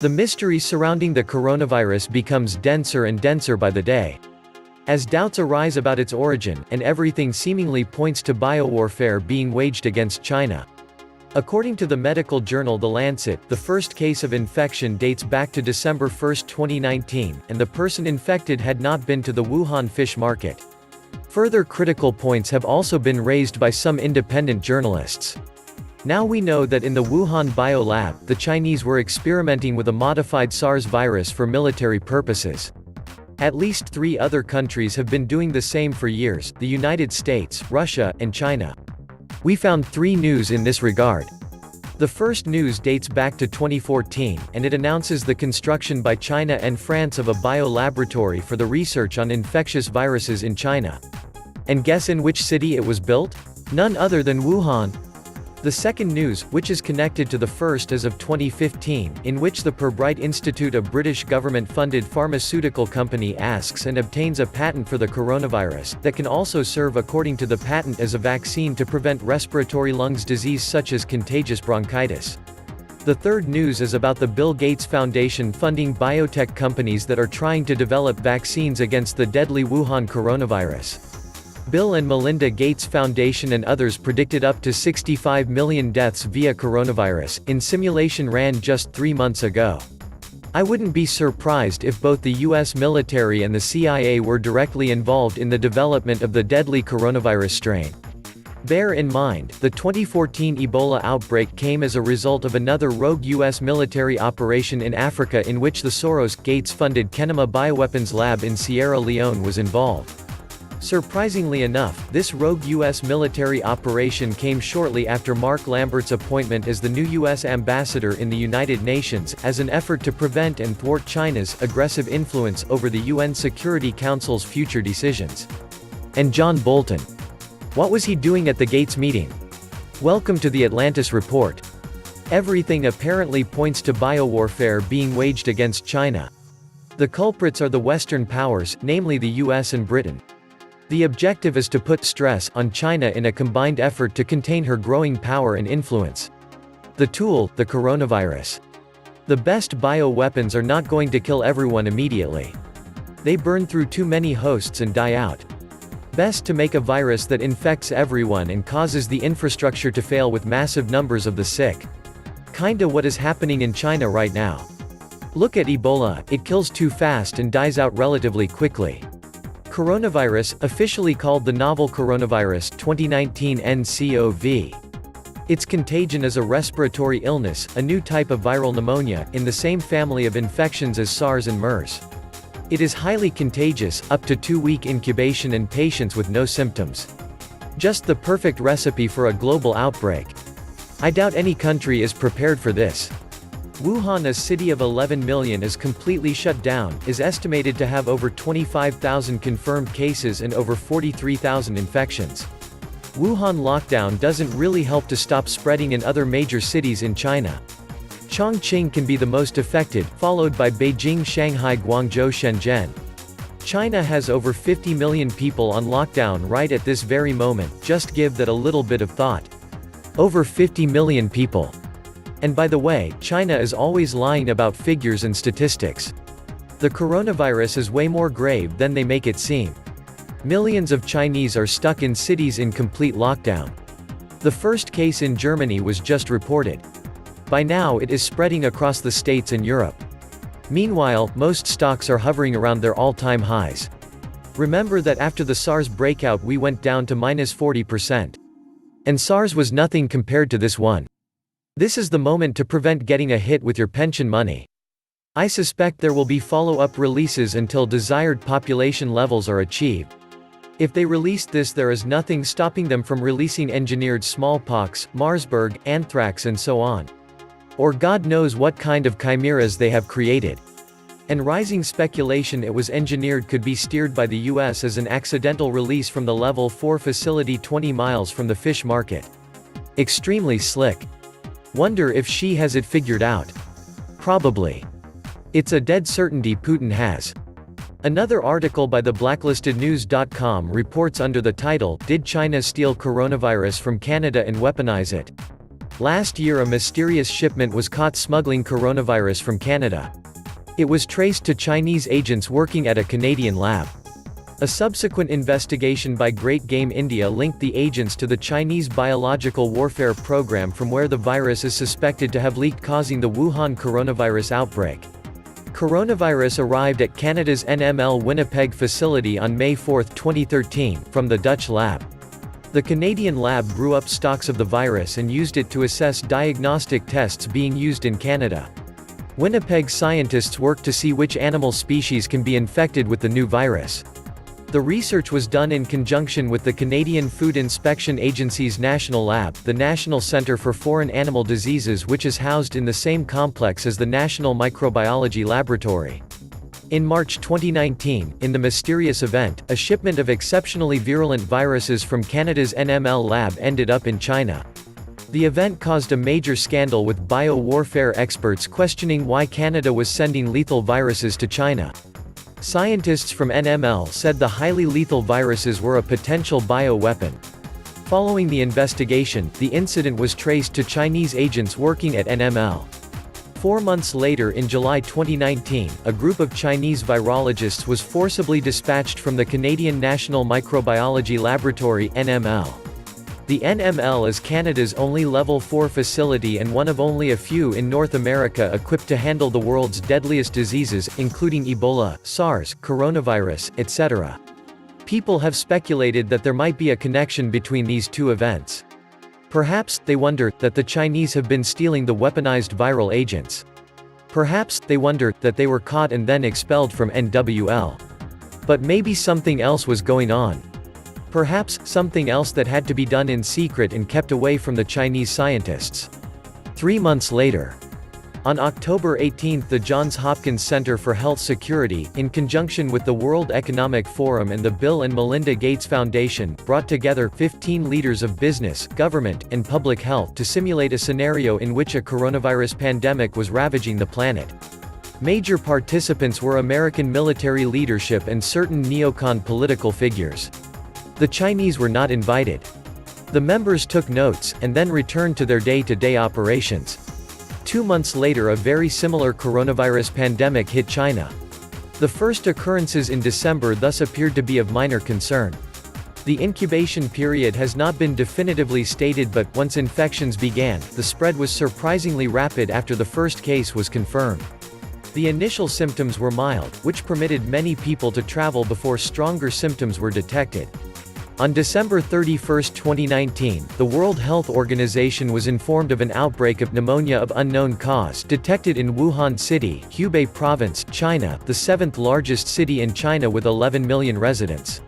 The mystery surrounding the coronavirus becomes denser and denser by the day. As doubts arise about its origin, and everything seemingly points to biowarfare being waged against China. According to the medical journal The Lancet, the first case of infection dates back to December 1, 2019, and the person infected had not been to the Wuhan fish market. Further critical points have also been raised by some independent journalists. Now we know that in the Wuhan biolab, the Chinese were experimenting with a modified SARS virus for military purposes. At least 3 other countries have been doing the same for years: the United States, Russia, and China. We found 3 news in this regard. The first news dates back to 2014, and it announces the construction by China and France of a biolaboratory for the research on infectious viruses in China. And guess in which city it was built? None other than Wuhan. The second news, which is connected to the first as of 2015, in which the Pirbright Institute, a British government-funded pharmaceutical company, asks and obtains a patent for the coronavirus, that can also serve according to the patent as a vaccine to prevent respiratory lungs disease such as contagious bronchitis. The third news is about the Bill Gates Foundation funding biotech companies that are trying to develop vaccines against the deadly Wuhan coronavirus. Bill and Melinda Gates Foundation and others predicted up to 65 million deaths via coronavirus, in simulation ran just 3 months ago. I wouldn't be surprised if both the US military and the CIA were directly involved in the development of the deadly coronavirus strain. Bear in mind, the 2014 Ebola outbreak came as a result of another rogue US military operation in Africa in which the Soros-Gates-funded Kenema Bioweapons Lab in Sierra Leone was involved. Surprisingly enough, this rogue U.S. military operation came shortly after Mark Lambert's appointment as the new U.S. ambassador in the United Nations, as an effort to prevent and thwart China's aggressive influence over the UN Security Council's future decisions. And John Bolton. What was he doing at the Gates meeting? Welcome to the Atlantis Report. Everything apparently points to biowarfare being waged against China. The culprits are the Western powers, namely the US and Britain. The objective is to put stress on China in a combined effort to contain her growing power and influence. The tool, the coronavirus. The best bioweapons are not going to kill everyone immediately. They burn through too many hosts and die out. Best to make a virus that infects everyone and causes the infrastructure to fail with massive numbers of the sick. Kinda what is happening in China right now. Look at Ebola, it kills too fast and dies out relatively quickly. Coronavirus, officially called the novel coronavirus 2019 nCoV. Its contagion is a respiratory illness, a new type of viral pneumonia, in the same family of infections as SARS and MERS. It is highly contagious, up to 2-week incubation and patients with no symptoms. Just the perfect recipe for a global outbreak. I doubt any country is prepared for this. Wuhan, a city of 11 million, is completely shut down, is estimated to have over 25,000 confirmed cases and over 43,000 infections. Wuhan lockdown doesn't really help to stop spreading in other major cities in China. Chongqing can be the most affected, followed by Beijing, Shanghai, Guangzhou, Shenzhen. China has over 50 million people on lockdown right at this very moment, just give that a little bit of thought. Over 50 million people. And by the way, China is always lying about figures and statistics. The coronavirus is way more grave than they make it seem. Millions of Chinese are stuck in cities in complete lockdown. The first case in Germany was just reported. By now it is spreading across the States and Europe. Meanwhile, most stocks are hovering around their all-time highs. Remember that after the SARS breakout we went down to -40%. And SARS was nothing compared to this one. This is the moment to prevent getting a hit with your pension money. I suspect there will be follow-up releases until desired population levels are achieved. If they release this, there is nothing stopping them from releasing engineered smallpox, Marsburg, anthrax and so on. Or God knows what kind of chimeras they have created. And rising speculation it was engineered could be steered by the US as an accidental release from the Level 4 facility 20 miles from the fish market. Extremely slick. Wonder if she has it figured out. Probably. It's a dead certainty Putin has. Another article by the blacklistednews.com reports under the title, "Did China Steal Coronavirus from Canada and Weaponize It?" Last year a mysterious shipment was caught smuggling coronavirus from Canada. It was traced to Chinese agents working at a Canadian lab. A subsequent investigation by Great Game India linked the agents to the Chinese biological warfare program from where the virus is suspected to have leaked, causing the Wuhan coronavirus outbreak. Coronavirus arrived at Canada's NML Winnipeg facility on May 4, 2013, from the Dutch lab. The Canadian lab grew up stocks of the virus and used it to assess diagnostic tests being used in Canada. Winnipeg scientists worked to see which animal species can be infected with the new virus. The research was done in conjunction with the Canadian Food Inspection Agency's National Lab, the National Centre for Foreign Animal Diseases, which is housed in the same complex as the National Microbiology Laboratory. In March 2019, in the mysterious event, a shipment of exceptionally virulent viruses from Canada's NML lab ended up in China. The event caused a major scandal, with bio-warfare experts questioning why Canada was sending lethal viruses to China. Scientists from NML said the highly lethal viruses were a potential bio-weapon. Following the investigation, the incident was traced to Chinese agents working at NML. 4 months later, in July 2019, a group of Chinese virologists was forcibly dispatched from the Canadian National Microbiology Laboratory (NML). The NML is Canada's only Level 4 facility and one of only a few in North America equipped to handle the world's deadliest diseases, including Ebola, SARS, coronavirus, etc. People have speculated that there might be a connection between these two events. Perhaps, they wonder, that the Chinese have been stealing the weaponized viral agents. Perhaps, they wonder, that they were caught and then expelled from NWL. But maybe something else was going on. Perhaps, something else that had to be done in secret and kept away from the Chinese scientists. 3 months later. On October 18, the Johns Hopkins Center for Health Security, in conjunction with the World Economic Forum and the Bill and Melinda Gates Foundation, brought together 15 leaders of business, government, and public health to simulate a scenario in which a coronavirus pandemic was ravaging the planet. Major participants were American military leadership and certain neocon political figures. The Chinese were not invited. The members took notes, and then returned to their day-to-day operations. 2 months later, a very similar coronavirus pandemic hit China. The first occurrences in December thus appeared to be of minor concern. The incubation period has not been definitively stated, but, once infections began, the spread was surprisingly rapid after the first case was confirmed. The initial symptoms were mild, which permitted many people to travel before stronger symptoms were detected. On December 31, 2019, the World Health Organization was informed of an outbreak of pneumonia of unknown cause detected in Wuhan City, Hubei Province, China, the 7th largest city in China with 11 million residents.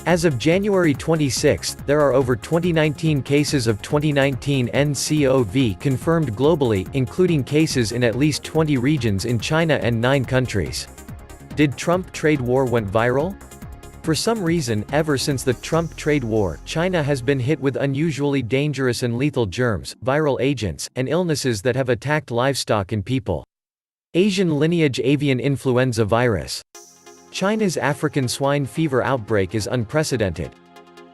As of January 26, there are over 2019 cases of 2019 nCoV confirmed globally, including cases in at least 20 regions in China and 9 countries. Did Trump trade war went viral? For some reason, ever since the Trump trade war, China has been hit with unusually dangerous and lethal germs, viral agents, and illnesses that have attacked livestock and people. Asian lineage avian influenza virus. China's African swine fever outbreak is unprecedented.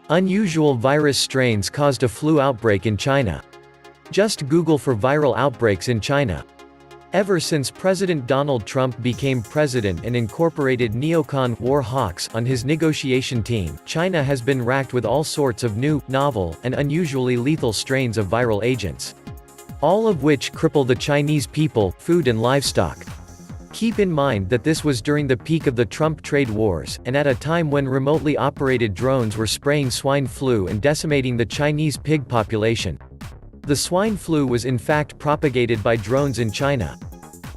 Unusual virus strains caused a flu outbreak in China. Just Google for viral outbreaks in China. Ever since President Donald Trump became president and incorporated neocon war hawks on his negotiation team, China has been racked with all sorts of new, novel, and unusually lethal strains of viral agents. All of which cripple the Chinese people, food and livestock. Keep in mind that this was during the peak of the Trump trade wars, and at a time when remotely operated drones were spraying swine flu and decimating the Chinese pig population. The swine flu was in fact propagated by drones in China.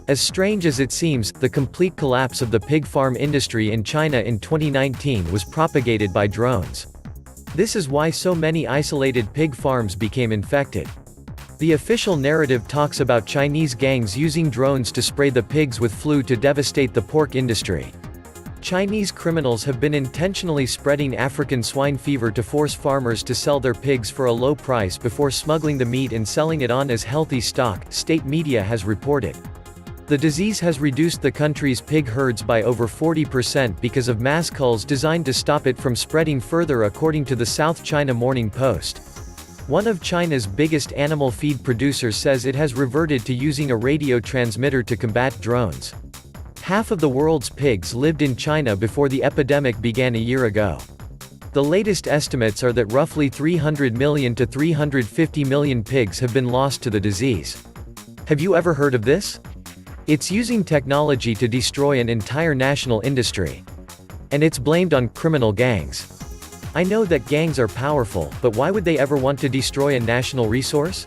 As strange as it seems, the complete collapse of the pig farm industry in China in 2019 was propagated by drones. This is why so many isolated pig farms became infected. The official narrative talks about Chinese gangs using drones to spray the pigs with flu to devastate the pork industry. Chinese criminals have been intentionally spreading African swine fever to force farmers to sell their pigs for a low price before smuggling the meat and selling it on as healthy stock, state media has reported. The disease has reduced the country's pig herds by over 40% because of mass culls designed to stop it from spreading further, according to the South China Morning Post. One of China's biggest animal feed producers says it has reverted to using a radio transmitter to combat drones. Half of the world's pigs lived in China before the epidemic began a year ago. The latest estimates are that roughly 300 million to 350 million pigs have been lost to the disease. Have you ever heard of this? It's using technology to destroy an entire national industry. And it's blamed on criminal gangs. I know that gangs are powerful, but why would they ever want to destroy a national resource?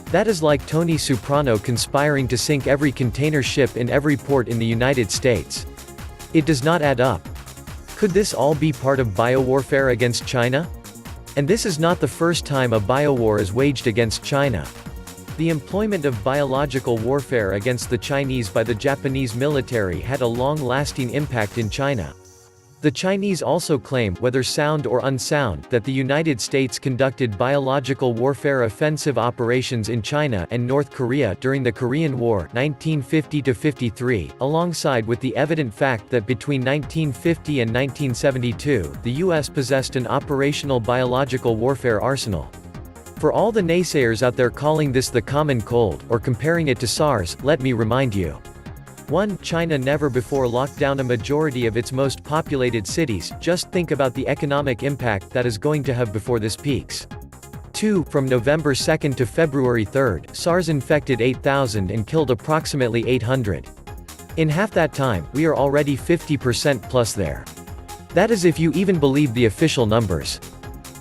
That is like Tony Soprano conspiring to sink every container ship in every port in the United States. It does not add up. Could this all be part of biowarfare against China? And this is not the first time a biowar is waged against China. The employment of biological warfare against the Chinese by the Japanese military had a long-lasting impact in China. The Chinese also claim, whether sound or unsound, that the United States conducted biological warfare offensive operations in China and North Korea during the Korean War 1950–53, alongside with the evident fact that between 1950 and 1972, the U.S. possessed an operational biological warfare arsenal. For all the naysayers out there calling this the common cold, or comparing it to SARS, let me remind you. 1. China never before locked down a majority of its most populated cities, just think about the economic impact that is going to have before this peaks. 2. From November 2 to February 3, SARS infected 8,000 and killed approximately 800. In half that time, we are already 50% plus there. That is if you even believe the official numbers.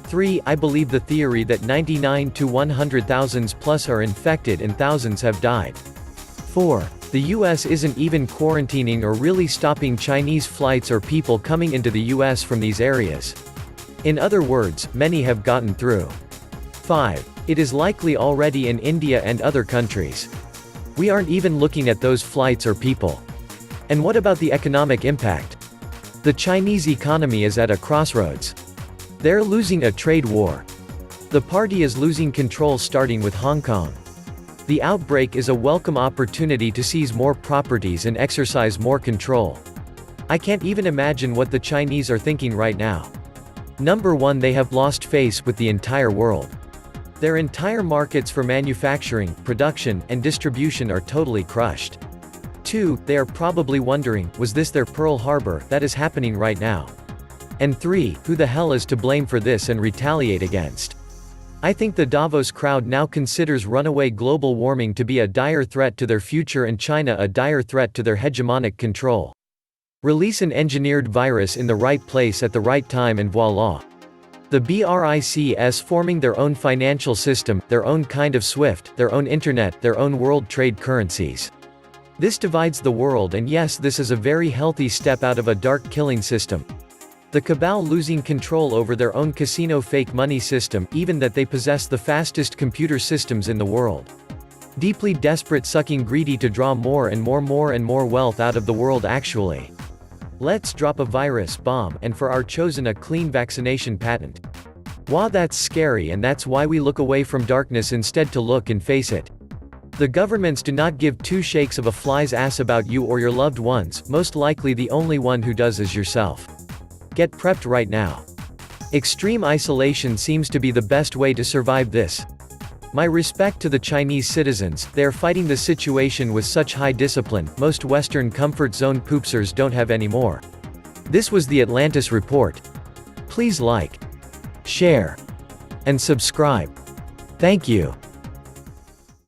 3. I believe the theory that 99 to 100,000 plus are infected and thousands have died. 4. The US isn't even quarantining or really stopping Chinese flights or people coming into the US from these areas. In other words, many have gotten through. 5. It is likely already in India and other countries. We aren't even looking at those flights or people. And what about the economic impact? The Chinese economy is at a crossroads. They're losing a trade war. The party is losing control starting with Hong Kong. The outbreak is a welcome opportunity to seize more properties and exercise more control. I can't even imagine what the Chinese are thinking right now. Number 1, they have lost face with the entire world. Their entire markets for manufacturing, production, and distribution are totally crushed. 2, they are probably wondering, was this their Pearl Harbor? That is happening right now. And 3, who the hell is to blame for this and retaliate against? I think the Davos crowd now considers runaway global warming to be a dire threat to their future and China a dire threat to their hegemonic control. Release an engineered virus in the right place at the right time and voila. The BRICS forming their own financial system, their own kind of SWIFT, their own internet, their own world trade currencies. This divides the world, and yes, this is a very healthy step out of a dark killing system. The cabal losing control over their own casino fake money system, even that they possess the fastest computer systems in the world. Deeply desperate, sucking greedy to draw more and more wealth out of the world actually. Let's drop a virus bomb, and for our chosen a clean vaccination patent. Wow, that's scary, and that's why we look away from darkness instead to look and face it. The governments do not give two shakes of a fly's ass about you or your loved ones, most likely the only one who does is yourself. Get prepped right now. Extreme isolation seems to be the best way to survive this. My respect to the Chinese citizens, they are fighting the situation with such high discipline, most Western comfort zone poopsers don't have anymore. This was the Atlantis Report. Please like, share, and subscribe. Thank you.